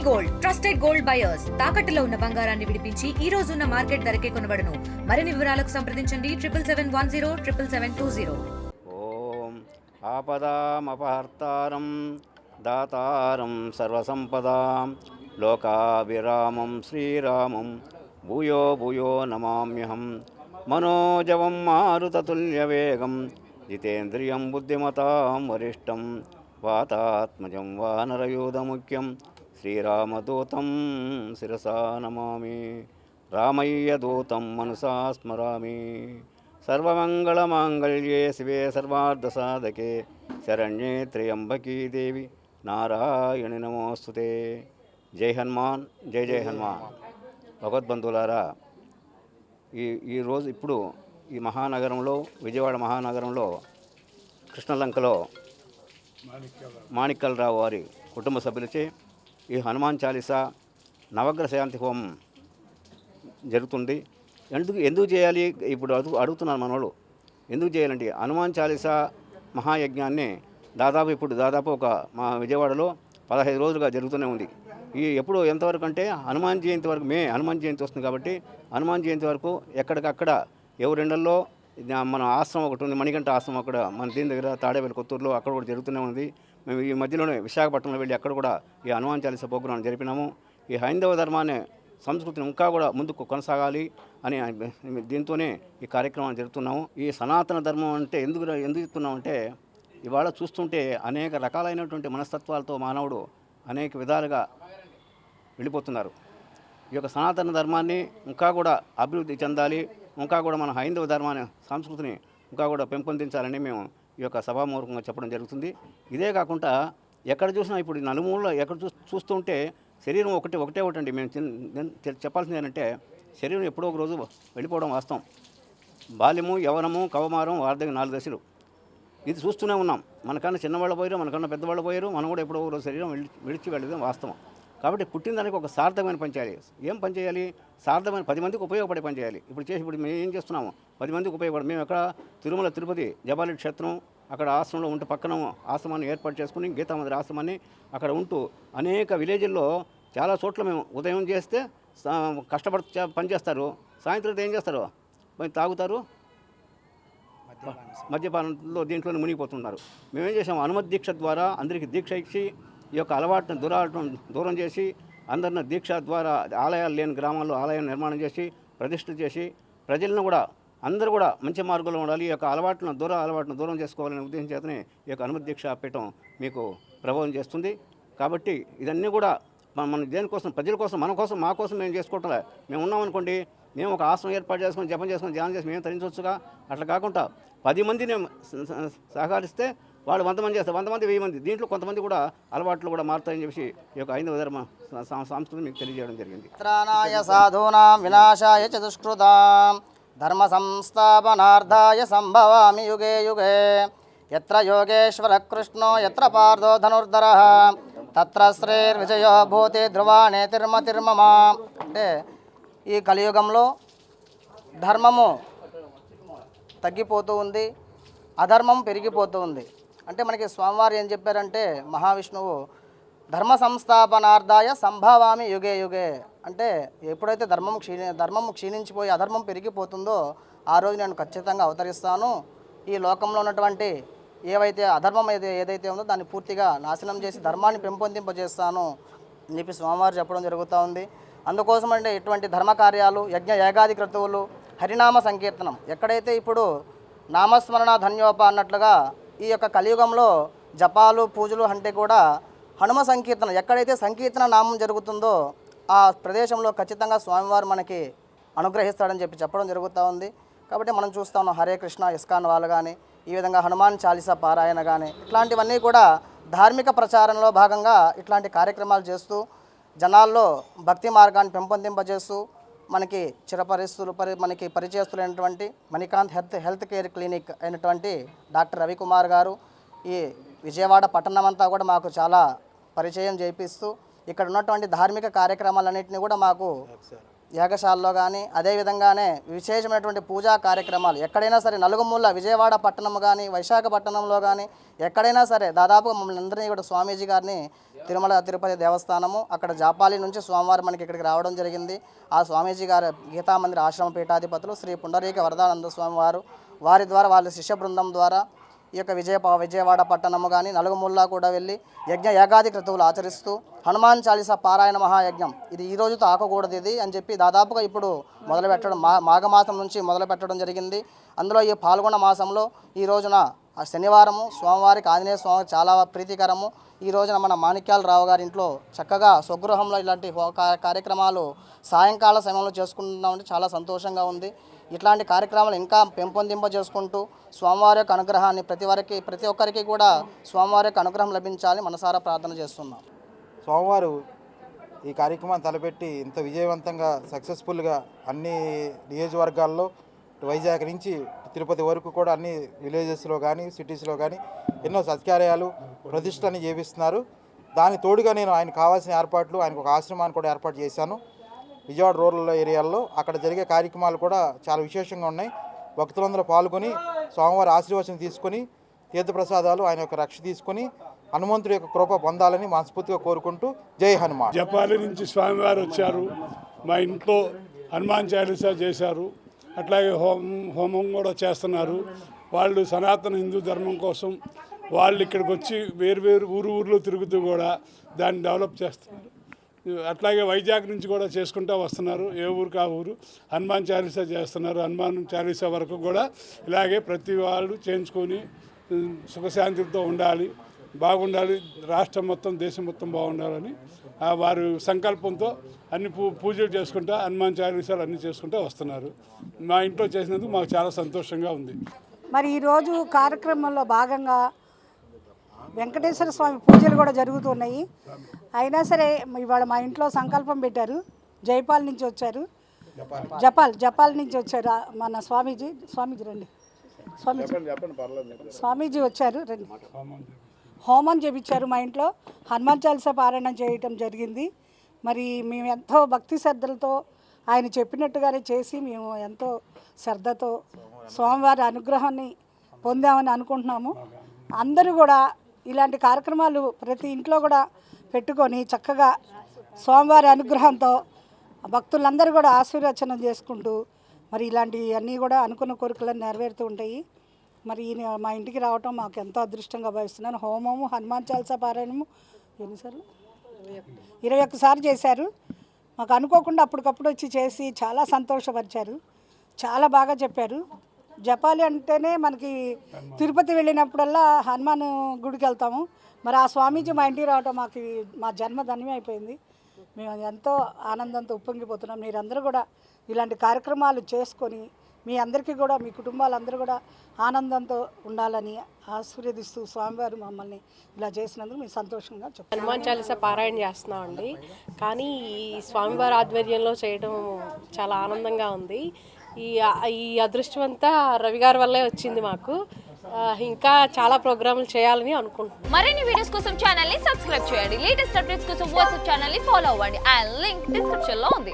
Gold trusted gold buyers తాకట్టులో ఉన్న బంగారాన్ని విడిపించి ఈ రోజు ఉన్న మార్కెట్ ధరకే కొనబడును. మరిన్ని వివరాలకు సంప్రదించండి 7710777020. ఓం ఆపదామపహర్తారం దాతారం సర్వసంపదాం లోకాభిరామం శ్రీరామం భూయో భూయో నమామ్యహం. మనోజవం మారుతతుల్యవేగం జితేంద్రియం బుద్ధిమతాం వరిష్టం వాతాత్మజం వానరయూధముఖ్యం శ్రీరామదూతం శిరసా నమామి. రామయ్యదూతం మనసా స్మరామి. సర్వమంగళమాంగళ్యే శివే సర్వార్థసాధకే శరణ్యే త్ర్యంబకీ దేవి నారాయణి నమోస్తుతే. జై హనుమాన్, జై జై హనుమాన్. భగవద్బంధువులారా, ఈరోజు ఇప్పుడు ఈ మహానగరంలో, విజయవాడ మహానగరంలో కృష్ణలంకలో మాణిక్యాలరావు వారి కుటుంబ సభ్యులచే ఈ హనుమాన్ చాలీసా నవగ్రహ శాంతి హోమం జరుగుతుంది. ఎందుకు చేయాలి ఇప్పుడు అడుగుతున్నారు మనోళ్ళు. ఎందుకు చేయాలంటే హనుమాన్ చాలీసా మహాయజ్ఞాన్ని దాదాపు ఒక మా విజయవాడలో 15 రోజులుగా జరుగుతూనే ఉంది. ఎప్పుడు ఎంతవరకు అంటే హనుమాన్ జయంతి వరకు, హనుమాన్ జయంతి వస్తుంది కాబట్టి హనుమాన్ జయంతి వరకు ఎక్కడికక్కడ ఎవరిండల్లో మన ఆశ్రమం ఒకటి ఉంది, మణికంఠ ఆశ్రమం, అక్కడ మన దీని దగ్గర తాడేపల్లి కొత్తూరులో అక్కడ కూడా జరుగుతూనే ఉంది. మేము ఈ మధ్యలోనే విశాఖపట్నంలో వెళ్ళి అక్కడ కూడా ఈ హనుమాన్ చాలీసా ప్రోగ్రాం జరిపినాము. ఈ హైందవ ధర్మాన్ని, సంస్కృతిని ఇంకా కూడా ముందుకు కొనసాగాలి అని దీంతోనే ఈ కార్యక్రమాన్ని జరుపుతున్నాము. ఈ సనాతన ధర్మం అంటే ఎందుకు చెప్తున్నామంటే ఇవాళ చూస్తుంటే అనేక రకాలైనటువంటి మనస్తత్వాలతో మానవుడు అనేక విధాలుగా వెళ్ళిపోతున్నారు. ఈ యొక్క సనాతన ధర్మాన్ని ఇంకా కూడా అభివృద్ధి చెందాలి, ఇంకా కూడా మన హైందవ ధర్మాన్ని, సంస్కృతిని ఇంకా కూడా పెంపొందించాలని మేము ఈ యొక్క సభామూలకంగా చెప్పడం జరుగుతుంది. ఇదే కాకుండా ఎక్కడ చూసినా ఇప్పుడు నలుమూలలో ఎక్కడ చూస్తుంటే శరీరం ఒకటండి. మేము చెప్పాల్సింది ఏంటంటే శరీరం ఎప్పుడో ఒక రోజు వెళ్ళిపోవడం వాస్తవం. బాల్యము, యవనము, కవమారం, వార్ధక్యం 4 దశలు. ఇది చూస్తూనే ఉన్నాం. మనకన్నా చిన్నవాళ్ళు పోయారు, మనకన్నా పెద్దవాళ్ళు పోయారు, మనం కూడా ఎప్పుడో ఒక రోజు శరీరం విడిచి వెళ్ళడం వాస్తవం. కాబట్టి పుట్టిన దానికి ఒక సార్థకమైన పని చేయాలి. ఏం పని చేయాలి? సార్థకమైన 10 మందికి ఉపయోగపడే పని చేయాలి. ఇప్పుడు మేము ఏం చేస్తున్నాము? 10 మందికి ఉపయోగపడి మేము ఎక్కడ తిరుమల తిరుపతి జబాలి క్షేత్రం అక్కడ ఆశ్రమంలో ఉంటూ పక్కన ఆశ్రమాన్ని ఏర్పాటు చేసుకుని గీతామందిర ఆశ్రమాన్ని అక్కడ ఉంటూ అనేక విలేజ్ల్లో చాలా చోట్ల మేము ఉదయం చేస్తే కష్టపడి పని చేస్తారు, సాయంత్రం ఏం చేస్తారు? తాగుతారు, మద్యపానంలో దీంట్లోనే మునిగిపోతున్నారు. మేమేం చేసాము? హనుమత్ దీక్ష ద్వారా అందరికీ దీక్ష ఇచ్చి ఈ యొక్క అలవాటును దూరం చేసి అందరిని దీక్ష ద్వారా ఆలయాలు లేని గ్రామాల్లో ఆలయాన్ని నిర్మాణం చేసి ప్రతిష్ఠ చేసి ప్రజలను కూడా అందరూ కూడా మంచి మార్గంలో ఉండాలి, ఈ యొక్క అలవాట్లను దూరం చేసుకోవాలనే ఉద్దేశం చేతనే ఈ యొక్క హనుమత్ దీక్ష పీఠం మీకు ప్రభావం చేస్తుంది. కాబట్టి ఇదన్నీ కూడా మన దేనికోసం, ప్రజల కోసం, మన కోసం, మా కోసం మేము చేసుకోవట్లే. మేము ఉన్నామనుకోండి, మేము ఒక ఆశ్రమం ఏర్పాటు చేసుకొని జపం చేసుకొని ధ్యానం చేసి మేము తరించవచ్చుగా. అట్లా కాకుండా 10 మందిని సహకరిస్తే వాళ్ళు 100 మంది చేస్తారు, 100 మంది 1000 మంది. దీంట్లో కొంతమంది కూడా అలవాట్లు కూడా మారుతాయని చెప్పి ఈ యొక్క హైందవ ధర్మ సంస్కృతి మీకు తెలియజేయడం జరిగింది. త్రాణాయ సాధూనాం వినాశాయ చ దుష్కృతాం ధర్మ సంస్థాపనార్థాయ సంభవామి యుగే యుగే. యత్ర యోగేశ్వర కృష్ణో యత్ర పార్థో ధనుర్ధరః తత్ర శ్రీర్విజయో భూతి ధ్రువాణే తిర్మమ. అంటే ఈ కలియుగంలో ధర్మము తగ్గిపోతూ ఉంది, అధర్మం పెరిగిపోతూ ఉంది. అంటే మనకి స్వామివారు ఏం చెప్పారంటే, మహావిష్ణువు ధర్మ సంస్థాపనార్థాయ సంభవామి యుగే యుగే. అంటే ఎప్పుడైతే ధర్మము క్షీణించిపోయి అధర్మం పెరిగిపోతుందో ఆ రోజు నేను ఖచ్చితంగా అవతరిస్తాను. ఈ లోకంలో ఉన్నటువంటి ఏవైతే అధర్మం ఏదైతే ఉందో దాన్ని పూర్తిగా నాశనం చేసి ధర్మాన్ని పెంపొందింపజేస్తాను అని చెప్పి స్వామివారు చెప్పడం జరుగుతూ ఉంది. అందుకోసం అంటే ఇటువంటి ధర్మ కార్యాలు, యజ్ఞ యాగాది క్రతువులు, హరినామ సంకీర్తనం, ఎక్కడైతే ఇప్పుడు నామస్మరణ ధన్యోప అన్నట్లుగా ఈ యొక్క కలియుగంలో జపాలు పూజలు అంటే కూడా హనుమ సంకీర్తన, ఎక్కడైతే సంకీర్తన నామం జరుగుతుందో ఆ ప్రదేశంలో ఖచ్చితంగా స్వామివారు మనకి అనుగ్రహిస్తాడని చెప్పడం జరుగుతూ ఉంది. కాబట్టి మనం చూస్తూ ఉన్నాం హరే కృష్ణ ఇస్కాన్ వాళ్ళు కానీ, ఈ విధంగా హనుమాన్ చాలీసా పారాయణ కానీ, ఇట్లాంటివన్నీ కూడా ధార్మిక ప్రచారంలో భాగంగా ఇట్లాంటి కార్యక్రమాలు చేస్తూ జనాల్లో భక్తి మార్గాన్ని పెంపొందింపజేస్తూ మనకి మనకి పరిచయస్తులైనటువంటి మణికాంత్ హెల్త్ కేర్ క్లినిక్ అయినటువంటి డాక్టర్ రవికుమార్ గారు ఈ విజయవాడ పట్టణం అంతా కూడా మాకు చాలా పరిచయం చేపిస్తూ ఇక్కడ ఉన్నటువంటి ధార్మిక కార్యక్రమాలన్నింటినీ కూడా మాకు యాగశాలలో కానీ అదేవిధంగానే విశేషమైనటువంటి పూజా కార్యక్రమాలు ఎక్కడైనా సరే నలుగుమూల విజయవాడ పట్టణం కానీ విశాఖపట్నంలో కానీ ఎక్కడైనా సరే దాదాపు మమ్మల్ని అందరినీ కూడా స్వామీజీ గారిని తిరుమల తిరుపతి దేవస్థానము అక్కడ జాపాలి నుంచి స్వామివారు మనకి ఇక్కడికి రావడం జరిగింది. ఆ స్వామీజీ గారు గీతామందిర ఆశ్రమ పీఠాధిపతులు శ్రీ పుండరీక వరదానంద స్వామి వారు వారి ద్వారా వాళ్ళ శిష్య బృందం ద్వారా ఈ యొక్క విజయవాడ పట్టణము కానీ నలుగుముల్లా కూడా వెళ్ళి యాగాది క్రతువులు ఆచరిస్తూ హనుమాన్ చాలీసా పారాయణ మహాయజ్ఞం ఇది ఈ రోజుతో ఆకకూడదు ఇది అని చెప్పి దాదాపుగా ఇప్పుడు మొదలుపెట్టడం మాఘమాసం నుంచి మొదలుపెట్టడం జరిగింది. అందులో ఈ పాల్గొన్న మాసంలో ఈ రోజున శనివారము స్వామివారికి ఆంజనేయ స్వామి చాలా ప్రీతికరము. ఈ రోజున మన మాణిక్యాలరావు గారి ఇంట్లో చక్కగా స్వగృహంలో ఇలాంటి కార్యక్రమాలు సాయంకాల సమయంలో చేసుకుంటున్నామంటే చాలా సంతోషంగా ఉంది. ఇట్లాంటి కార్యక్రమాలు ఇంకా పెంపొందింపజేసుకుంటూ స్వామివారి యొక్క అనుగ్రహాన్ని ప్రతి ఒక్కరికి కూడా స్వామివారి యొక్క అనుగ్రహం లభించాలని మనసారా ప్రార్థన చేస్తున్నాం. స్వామివారు ఈ కార్యక్రమాన్ని తలపెట్టి ఇంత విజయవంతంగా సక్సెస్ఫుల్గా అన్ని నియోజకవర్గాల్లో వైజాగ్ నుంచి తిరుపతి వరకు కూడా అన్ని విలేజెస్లో కానీ సిటీస్లో కానీ ఎన్నో సత్కార్యాలు ప్రతిష్టని చేపిస్తున్నారు. దానికి తోడుగా నేను ఆయన కావాల్సిన ఏర్పాట్లు ఆయనకు ఒక ఆశ్రమాన్ని కూడా ఏర్పాటు చేశాను విజయవాడ రూరల్ ఏరియాల్లో. అక్కడ జరిగే కార్యక్రమాలు కూడా చాలా విశేషంగా ఉన్నాయి. భక్తులందరూ పాల్గొని స్వామివారి ఆశీర్వచనం తీసుకొని తీర్థప్రసాదాలు ఆయన యొక్క రక్ష తీసుకొని హనుమంతుడి యొక్క కృప పొందాలని మనస్ఫూర్తిగా కోరుకుంటూ జై హనుమాన్. జపాలి నుంచి స్వామివారు వచ్చారు, మా ఇంట్లో హనుమాన్ చాలీసా చేశారు, అట్లాగే హోమం కూడా చేస్తున్నారు. వాళ్ళు సనాతన హిందూ ధర్మం కోసం వాళ్ళు ఇక్కడికి వచ్చి వేరు ఊర్లో తిరుగుతూ కూడా దాన్ని డెవలప్ చేస్తున్నారు. అట్లాగే వైజాగ్ నుంచి కూడా చేసుకుంటూ వస్తున్నారు. ఏ ఊరికి ఆ ఊరు హనుమాన్ చాలీసా చేస్తున్నారు. హనుమాన్ చాలీసా వరకు కూడా ఇలాగే ప్రతి వాళ్ళు చేయించుకొని సుఖశాంతితో ఉండాలి, బాగుండాలి, రాష్ట్రం మొత్తం దేశం మొత్తం బాగుండాలని వారు సంకల్పంతో అన్ని పూజలు చేసుకుంటూ హనుమాన్ చాలీసాలు అన్నీ చేసుకుంటూ వస్తున్నారు. మా ఇంట్లో చేసినందుకు మాకు చాలా సంతోషంగా ఉంది. మరి ఈరోజు కార్యక్రమంలో భాగంగా వెంకటేశ్వర స్వామి పూజలు కూడా జరుగుతున్నాయి. అయినా సరే ఇవాళ మా ఇంట్లో సంకల్పం పెట్టారు. జైపాల్ నుంచి వచ్చారు, జపాల్ నుంచి వచ్చారు మన స్వామీజీ రండి, స్వామీజీ వచ్చారు రండి. హోమం చేయించారు. మా ఇంట్లో హనుమాన్ చాలీసా పారాయణం చేయటం జరిగింది. మరి మేము ఎంతో భక్తి శ్రద్ధలతో ఆయన చెప్పినట్టుగానే చేసి మేము ఎంతో శ్రద్ధతో స్వామివారి అనుగ్రహాన్ని పొందామని అనుకుంటున్నాము. అందరూ కూడా ఇలాంటి కార్యక్రమాలు ప్రతి ఇంట్లో కూడా పెట్టుకొని చక్కగా స్వామివారి అనుగ్రహంతో భక్తులందరూ కూడా ఆశీర్వచనం చేసుకుంటూ మరి ఇలాంటివన్నీ కూడా అనుకున్న కోరికలను నెరవేరుతూ ఉంటాయి. మరి మా ఇంటికి రావటం మాకు ఎంతో అదృష్టంగా భావిస్తున్నాను. హోమము హనుమాన్ చాలీసా పారాయణము ఎన్నిసార్లు 21 సార్లు చేశారు. మాకు అనుకోకుండా అప్పటికప్పుడు వచ్చి చేసి చాలా సంతోషపరిచారు, చాలా బాగా చెప్పారు. జపాలి అంటేనే మనకి తిరుపతి వెళ్ళినప్పుడల్లా హనుమాన్ గుడికి వెళ్తాము. మరి ఆ స్వామీజీ మా ఇంటికి రావటం మా జన్మ ధన్యం అయిపోయింది. మేము ఎంతో ఆనందంతో ఉప్పొంగిపోతున్నాం. మీరందరూ కూడా ఇలాంటి కార్యక్రమాలు చేసుకొని మీ అందరికీ కూడా మీ కుటుంబాలందరూ కూడా ఆనందంతో ఉండాలని ఆశీర్వదిస్తూ స్వామివారు మమ్మల్ని ఇలా చేసినందుకు మేము సంతోషంగా చెప్తాం. హనుమాన్ చాలీసా పారాయణ చేస్తున్నామండి, కానీ ఈ స్వామివారి ఆధ్వర్యంలో చేయడం చాలా ఆనందంగా ఉంది. ఈ అదృష్టం అంతా రవి గారి వల్లే వచ్చింది మాకు. ఇంకా చాలా ప్రోగ్రాములు చేయాలని అనుకుంటున్నాం. మరిన్ని వీడియోస్ కోసం ఛానల్ ని సబ్స్క్రైబ్ చేయండి. లేటెస్ట్ అప్డేట్స్ కోసం వాట్సాప్ ఛానల్ ని ఫాలో అవ్వండి. ఆ లింక్ డిస్క్రిప్షన్ లో ఉంది.